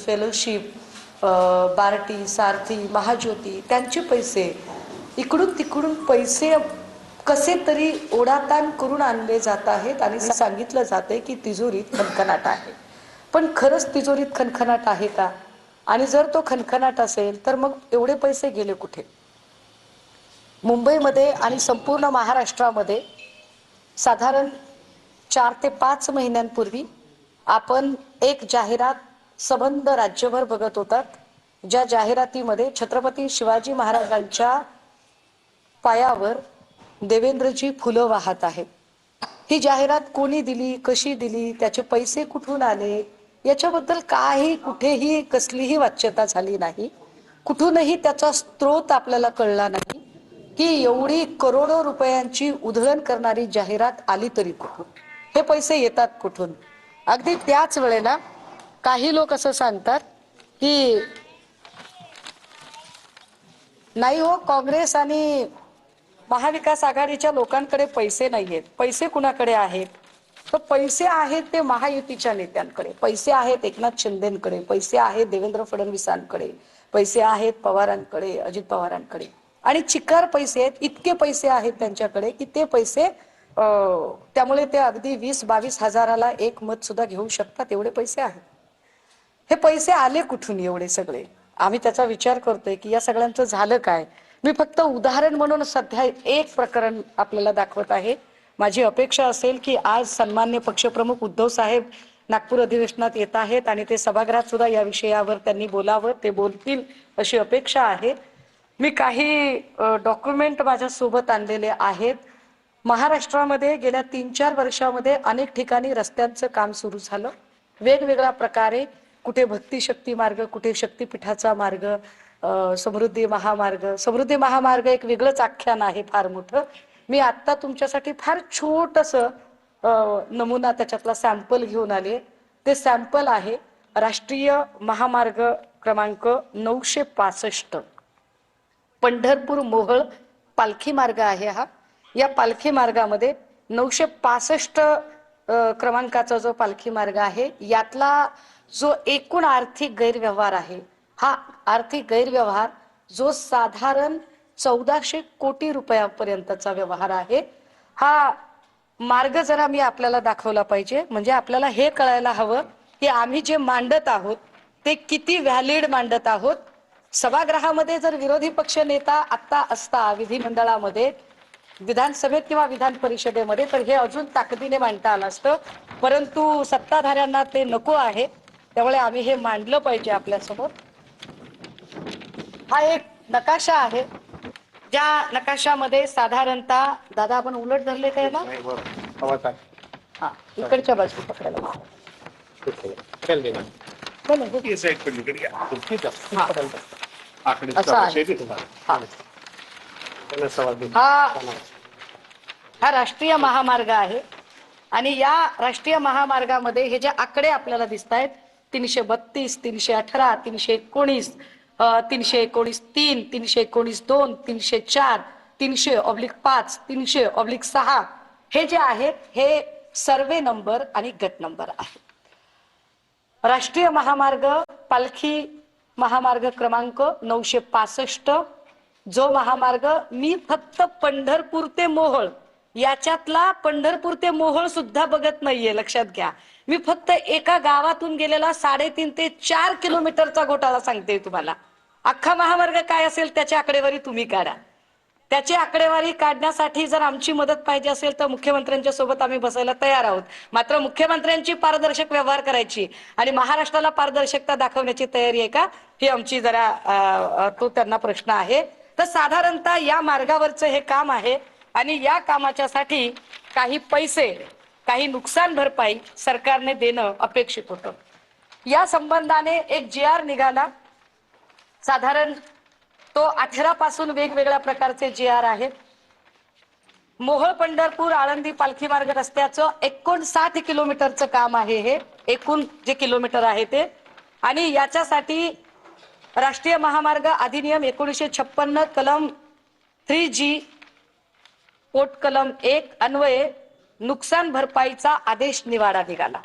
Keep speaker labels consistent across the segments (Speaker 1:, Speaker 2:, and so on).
Speaker 1: Fellowship, BARTI, सारथी, महाज्योती, त्यांचे पैसे इकडून तिकडून पैसे कसे तरी ओढाताण करून आणले जात आहेत आणि सांगितलं जाते की तिजोरीत खणखणाट आहे. पण खरंच तिजोरीत खणखणाट आहे का? आणि जर तो खणखणाट असेल तर मग एवढे पैसे गेले कुठे? मुंबईमध्ये आणि संपूर्ण महाराष्ट्रामध्ये साधारण 4 ते 5 महिन्यांपूर्वी आपण एक जाहिरात संबंध राज्यभर बघत होतात, ज्या जाहिरातीमध्ये छत्रपती शिवाजी महाराजांच्या पायावर देवेंद्रजी फुलं वाहत आहेत. ही जाहिरात कोणी दिली, कशी दिली, त्याचे पैसे कुठून आले, याच्याबद्दल काही कुठेही कसलीही वाच्यता झाली नाही. कुठूनही त्याचा स्रोत आपल्याला कळला नाही की एवढी करोडो रुपयांची उधळण करणारी जाहिरात आली तरी कुठून, हे पैसे येतात कुठून. अगदी त्याच वेळेला काही लोक असं सांगतात की नाही हो, काँग्रेस आणि महाविकास आघाडीच्या लोकांकडे पैसे नाहीयेत. पैसे कुणाकडे आहेत? तर पैसे आहेत ते महायुतीच्या नेत्यांकडे, पैसे आहेत एकनाथ शिंदेकडे, पैसे आहेत देवेंद्र फडणवीसांकडे, पैसे आहेत पवारांकडे, अजित पवारांकडे, आणि चिकार पैसे आहेत. इतके पैसे आहेत त्यांच्याकडे की ते पैसे त्यामुळे ते अगदी 20-22 हजाराला एक मत सुद्धा घेऊ शकतात, एवढे पैसे आहेत. हे पैसे आले कुठून एवढे सगळे? आम्ही त्याचा विचार करतोय की या सगळ्यांचं झालं काय. मी फक्त उदाहरण म्हणून सध्या एक प्रकरण आपल्याला दाखवत आहे. माझी अपेक्षा असेल की आज सन्मान्य पक्षप्रमुख उद्धव साहेब नागपूर अधिवेशनात येत आहेत आणि ते सभागृहात सुद्धा या विषयावर त्यांनी बोलावं, ते बोलतील अशी अपेक्षा आहे. मी काही डॉक्युमेंट माझ्या सोबत आणलेले आहेत. महाराष्ट्रामध्ये गेल्या 3-4 वर्षामध्ये अनेक ठिकाणी रस्त्यांचं काम सुरू झालं वेगवेगळ्या प्रकारे. कुठे भक्ती शक्ती मार्ग, कुठे शक्तीपीठाचा मार्ग, समृद्धी महामार्ग एक वेगळंच आख्यान आहे फार मोठं. मी आता तुमच्यासाठी फार छोटंसं नमुना त्याच्यातला सॅम्पल घेऊन आले. ते सॅम्पल आहे राष्ट्रीय महामार्ग क्रमांक 965 पंढरपूर मोहोळ पालखी मार्ग आहे हा. या पालखी मार्गामध्ये 965 क्रमांकाचा जो पालखी मार्ग आहे, यातला जो एकूण आर्थिक गैरव्यवहार आहे, हा आर्थिक गैरव्यवहार जो साधारण 1400 कोटी रुपयापर्यंतचा व्यवहार आहे. हा मार्ग जरा मी आपल्याला दाखवला पाहिजे, म्हणजे आपल्याला हे कळायला हवं की आम्ही जे मांडत आहोत ते किती व्हॅलिड मांडत आहोत. सभागृहामध्ये जर विरोधी पक्ष नेता आता असता विधिमंडळामध्ये, विधानसभेत किंवा विधान परिषदेमध्ये, तर हे अजून ताकदीने मांडता आलं असतं. परंतु सत्ताधाऱ्यांना ते नको आहे, त्यामुळे आम्ही हे मांडलं पाहिजे आपल्यासमोर. हा एक नकाशा आहे, ज्या नकाशामध्ये साधारणतः दादा आपण उलट धरले काय ना, हा इकडच्या बाजू पकडायला हा राष्ट्रीय महामार्ग आहे. आणि या राष्ट्रीय महामार्गामध्ये हे जे आकडे आपल्याला दिसत आहेत 332, 318, 319, 319(3), 319(2), 304, 300/5, 300/6 हे जे आहेत हे सर्वे नंबर आणि गट नंबर आहे. राष्ट्रीय महामार्ग पालखी महामार्ग क्रमांक 965, जो महामार्ग मी फक्त पंढरपूर ते मोहोळ याच्यातला पंढरपूर ते मोहोळ सुद्धा बघत नाहीये, लक्षात घ्या. मी फक्त एका गावातून गेलेला 3.5 ते 4 किलोमीटरचा घोटाळा सांगते तुम्हाला. अख्खा महामार्ग काय असेल त्याची आकडेवारी तुम्ही काढा. त्याची आकडेवारी काढण्यासाठी जर आमची मदत पाहिजे असेल तर मुख्यमंत्र्यांच्या सोबत आम्ही बसायला तयार आहोत. मात्र मुख्यमंत्र्यांची पारदर्शक व्यवहार करायची आणि महाराष्ट्राला पारदर्शकता दाखवण्याची तयारी आहे का, ही आमची जरा तो त्यांना प्रश्न आहे. तर साधारणतः या मार्गावरचं हे काम आहे आणि या कामाच्यासाठी काही पैसे, काही नुकसान भरपाई सरकारने देणं अपेक्षित होतं. या संबंधाने एक GR निघाला. साधारण तो 18 पासून वेगवेगळ्या प्रकारचे GR आहेत. मोहोळ पंढरपूर आळंदी पालखी मार्ग रस्त्याचं 59 किलोमीटरचं काम आहे हे, एकूण जे किलोमीटर आहे ते. आणि याच्यासाठी राष्ट्रीय महामार्ग अधिनियम 1956 कलम 3G पोट कलम 1 अन्वये नुकसान भरपाईचा आदेश निवाडा निघाला.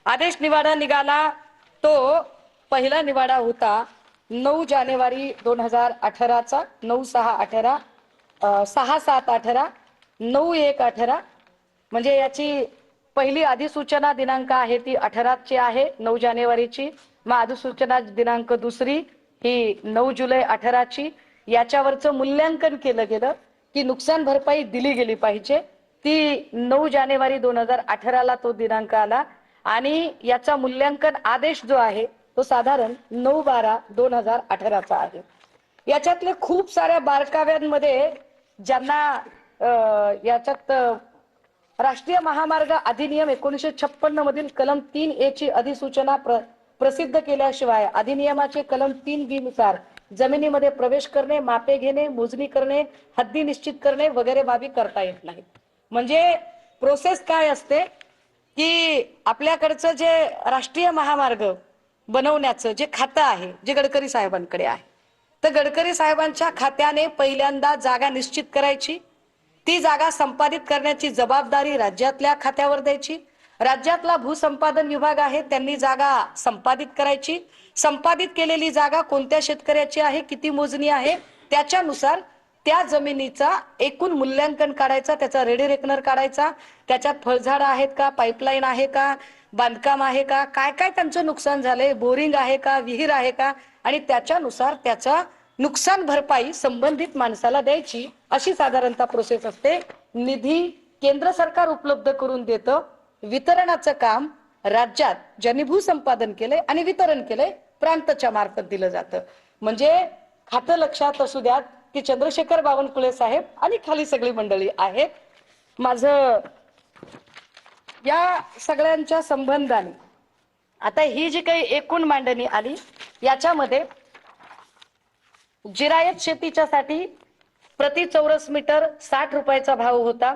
Speaker 1: आदेश निवाडा निघाला तो पहिला निवाडा होता 9 जानेवारी 2018चा, 9/6/18, 6/7/18, 9/1/18. म्हणजे याची पहिली अधिसूचना दिनांक आहे ती 18ची आहे, 9 जानेवारीची. मग अधिसूचना दिनांक दुसरी ही 9 जुलै 18ची. याच्यावरचं मूल्यांकन केलं गेलं की नुकसान भरपाई दिली गेली पाहिजे. ती 9 जानेवारी 2018ला तो दिनांक आला आणि याचा मूल्यांकन आदेश जो आहे तो साधारण 9/12/2018चा आहे. याच्यातले खूप साऱ्या बारकाव्यांमध्ये ज्यांना याच्यात राष्ट्रीय महामार्ग अधिनियम 1956 मधील कलम 3A ची अधिसूचना प्रसिद्ध केल्याशिवाय अधिनियमाचे कलम 3B नुसार जमिनीमध्ये प्रवेश करणे, मापे घेणे, मोजणी करणे, हद्दी निश्चित करणे वगैरे बाबी करता येत नाही. म्हणजे प्रोसेस काय असते की आपल्याकडचं जे राष्ट्रीय महामार्ग बनवण्याचं जे खातं आहे, जे गडकरी साहेबांकडे आहे, तर गडकरी साहेबांच्या खात्याने पहिल्यांदा जागा निश्चित करायची. ती जागा संपादित करण्याची जबाबदारी राज्यातल्या खात्यावर द्यायची. राज्यातला भूसंपादन विभाग आहे, त्यांनी जागा संपादित करायची. संपादित केलेली जागा कोणत्या शेतकऱ्याची आहे, किती मोजणी आहे, त्याच्यानुसार त्या जमिनीचा एकूण मूल्यांकन काढायचा, त्याचा रेडी रेकनर काढायचा, त्याच्यात फळझाड आहेत का, पाईपलाईन आहे का, बांधकाम आहे का, काय काय त्यांचं नुकसान झालंय, बोरिंग आहे का, विहीर आहे का, आणि त्याच्यानुसार त्याचा नुकसान भरपाई संबंधित माणसाला द्यायची. अशी साधारणतः प्रोसेस असते. निधी केंद्र सरकार उपलब्ध करून देतं. वितरणाचं काम राज्यात ज्यांनी भूसंपादन केलंय आणि वितरण केलंय प्रांतच्या मार्फत दिलं जातं. म्हणजे खातं लक्षात असू द्यात की चंद्रशेखर बावनकुळे साहेब आणि खाली सगळी मंडळी आहेत. माझं या सगळ्यांच्या संबंधाने आता ही जी काही एकूण मांडणी आली याच्यामध्ये जिरायत शेतीच्यासाठी प्रति चौरस मीटर 60 रुपयाचा भाव होता.